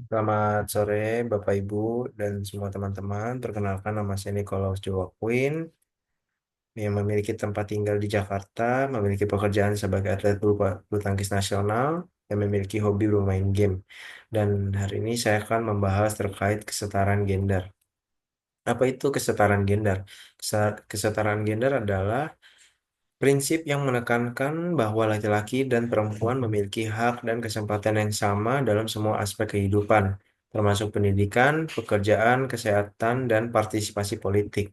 Selamat sore, Bapak Ibu dan semua teman-teman. Perkenalkan nama saya Nikolaus Joaquin yang memiliki tempat tinggal di Jakarta, memiliki pekerjaan sebagai atlet bulu tangkis nasional, dan memiliki hobi bermain game. Dan hari ini saya akan membahas terkait kesetaraan gender. Apa itu kesetaraan gender? Kesetaraan gender adalah prinsip yang menekankan bahwa laki-laki dan perempuan memiliki hak dan kesempatan yang sama dalam semua aspek kehidupan, termasuk pendidikan, pekerjaan, kesehatan, dan partisipasi politik.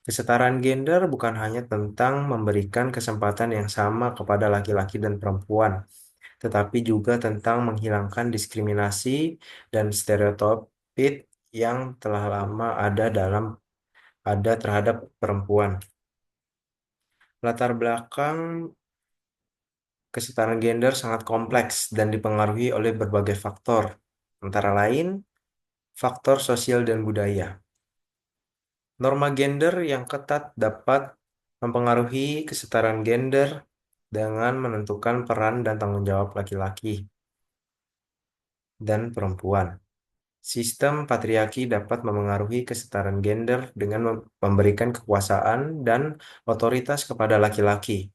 Kesetaraan gender bukan hanya tentang memberikan kesempatan yang sama kepada laki-laki dan perempuan, tetapi juga tentang menghilangkan diskriminasi dan stereotip yang telah lama ada terhadap perempuan. Latar belakang kesetaraan gender sangat kompleks dan dipengaruhi oleh berbagai faktor, antara lain faktor sosial dan budaya. Norma gender yang ketat dapat mempengaruhi kesetaraan gender dengan menentukan peran dan tanggung jawab laki-laki dan perempuan. Sistem patriarki dapat memengaruhi kesetaraan gender dengan memberikan kekuasaan dan otoritas kepada laki-laki.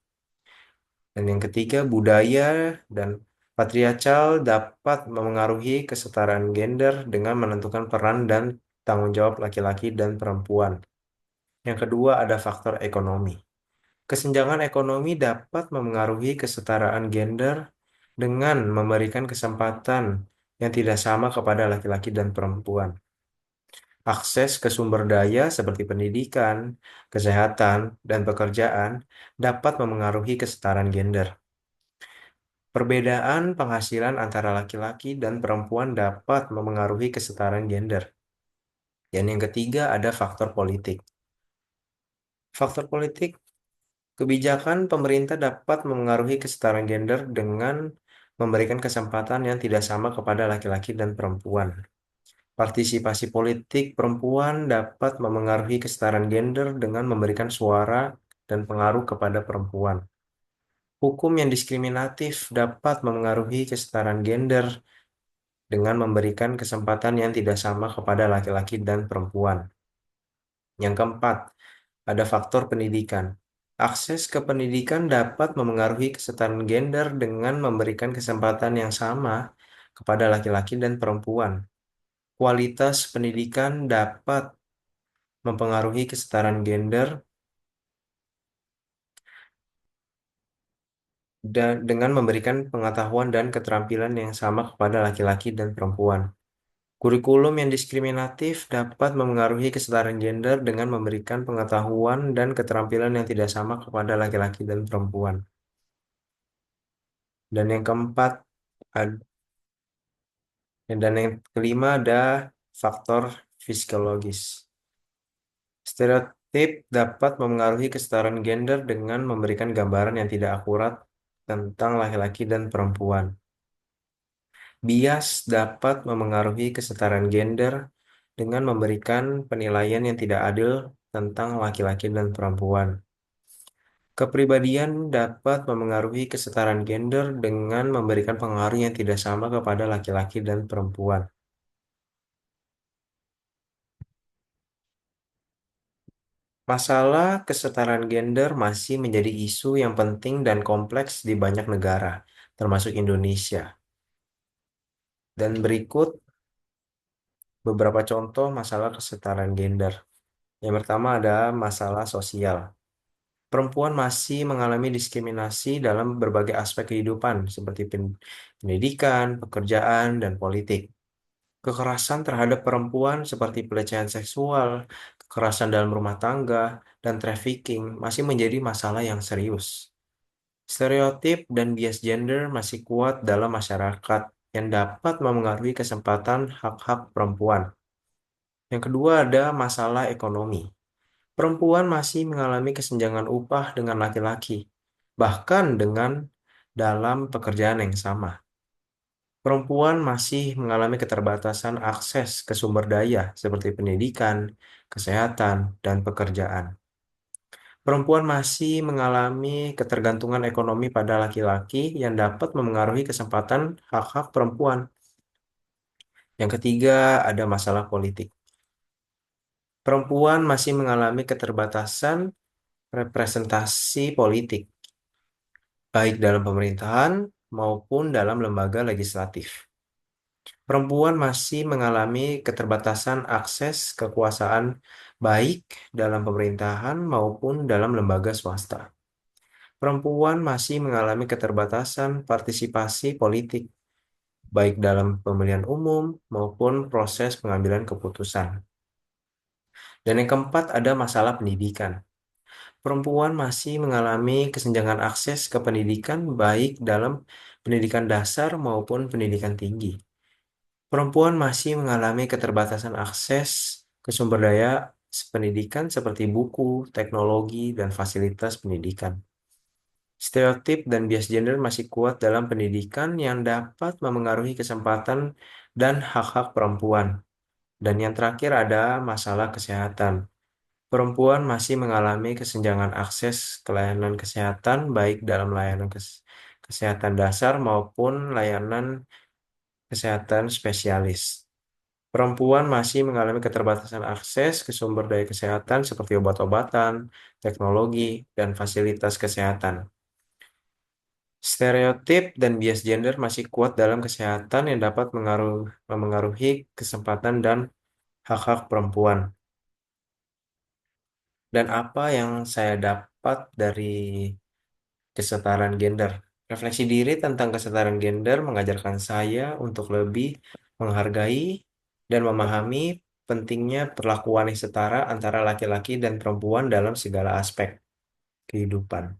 Dan yang ketiga, budaya dan patriarkal dapat memengaruhi kesetaraan gender dengan menentukan peran dan tanggung jawab laki-laki dan perempuan. Yang kedua, ada faktor ekonomi. Kesenjangan ekonomi dapat memengaruhi kesetaraan gender dengan memberikan kesempatan yang tidak sama kepada laki-laki dan perempuan. Akses ke sumber daya seperti pendidikan, kesehatan, dan pekerjaan dapat memengaruhi kesetaraan gender. Perbedaan penghasilan antara laki-laki dan perempuan dapat memengaruhi kesetaraan gender. Dan yang ketiga ada faktor politik. Faktor politik, kebijakan pemerintah dapat memengaruhi kesetaraan gender dengan memberikan kesempatan yang tidak sama kepada laki-laki dan perempuan. Partisipasi politik perempuan dapat memengaruhi kesetaraan gender dengan memberikan suara dan pengaruh kepada perempuan. Hukum yang diskriminatif dapat memengaruhi kesetaraan gender dengan memberikan kesempatan yang tidak sama kepada laki-laki dan perempuan. Yang keempat, ada faktor pendidikan. Akses ke pendidikan dapat memengaruhi kesetaraan gender dengan memberikan kesempatan yang sama kepada laki-laki dan perempuan. Kualitas pendidikan dapat mempengaruhi kesetaraan gender dan dengan memberikan pengetahuan dan keterampilan yang sama kepada laki-laki dan perempuan. Kurikulum yang diskriminatif dapat memengaruhi kesetaraan gender dengan memberikan pengetahuan dan keterampilan yang tidak sama kepada laki-laki dan perempuan. Dan yang keempat, ad- dan yang kelima ada faktor psikologis. Stereotip dapat memengaruhi kesetaraan gender dengan memberikan gambaran yang tidak akurat tentang laki-laki dan perempuan. Bias dapat memengaruhi kesetaraan gender dengan memberikan penilaian yang tidak adil tentang laki-laki dan perempuan. Kepribadian dapat memengaruhi kesetaraan gender dengan memberikan pengaruh yang tidak sama kepada laki-laki dan perempuan. Masalah kesetaraan gender masih menjadi isu yang penting dan kompleks di banyak negara, termasuk Indonesia. Dan berikut beberapa contoh masalah kesetaraan gender. Yang pertama ada masalah sosial. Perempuan masih mengalami diskriminasi dalam berbagai aspek kehidupan, seperti pendidikan, pekerjaan, dan politik. Kekerasan terhadap perempuan seperti pelecehan seksual, kekerasan dalam rumah tangga, dan trafficking masih menjadi masalah yang serius. Stereotip dan bias gender masih kuat dalam masyarakat yang dapat memengaruhi kesempatan hak-hak perempuan. Yang kedua ada masalah ekonomi. Perempuan masih mengalami kesenjangan upah dengan laki-laki, bahkan dengan dalam pekerjaan yang sama. Perempuan masih mengalami keterbatasan akses ke sumber daya seperti pendidikan, kesehatan, dan pekerjaan. Perempuan masih mengalami ketergantungan ekonomi pada laki-laki yang dapat memengaruhi kesempatan hak-hak perempuan. Yang ketiga, ada masalah politik. Perempuan masih mengalami keterbatasan representasi politik, baik dalam pemerintahan maupun dalam lembaga legislatif. Perempuan masih mengalami keterbatasan akses kekuasaan baik dalam pemerintahan maupun dalam lembaga swasta. Perempuan masih mengalami keterbatasan partisipasi politik, baik dalam pemilihan umum maupun proses pengambilan keputusan. Dan yang keempat, ada masalah pendidikan. Perempuan masih mengalami kesenjangan akses ke pendidikan, baik dalam pendidikan dasar maupun pendidikan tinggi. Perempuan masih mengalami keterbatasan akses ke sumber daya pendidikan seperti buku, teknologi, dan fasilitas pendidikan. Stereotip dan bias gender masih kuat dalam pendidikan yang dapat memengaruhi kesempatan dan hak-hak perempuan. Dan yang terakhir ada masalah kesehatan. Perempuan masih mengalami kesenjangan akses ke layanan kesehatan, baik dalam layanan kesehatan dasar maupun layanan kesehatan spesialis. Perempuan masih mengalami keterbatasan akses ke sumber daya kesehatan seperti obat-obatan, teknologi, dan fasilitas kesehatan. Stereotip dan bias gender masih kuat dalam kesehatan yang dapat memengaruhi kesempatan dan hak-hak perempuan. Dan apa yang saya dapat dari kesetaraan gender? Refleksi diri tentang kesetaraan gender mengajarkan saya untuk lebih menghargai dan memahami pentingnya perlakuan yang setara antara laki-laki dan perempuan dalam segala aspek kehidupan.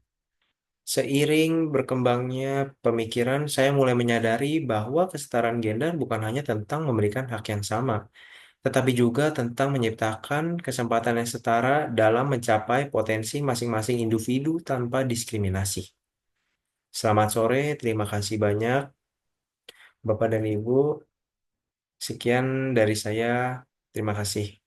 Seiring berkembangnya pemikiran, saya mulai menyadari bahwa kesetaraan gender bukan hanya tentang memberikan hak yang sama, tetapi juga tentang menciptakan kesempatan yang setara dalam mencapai potensi masing-masing individu tanpa diskriminasi. Selamat sore, terima kasih banyak, Bapak dan Ibu. Sekian dari saya, terima kasih.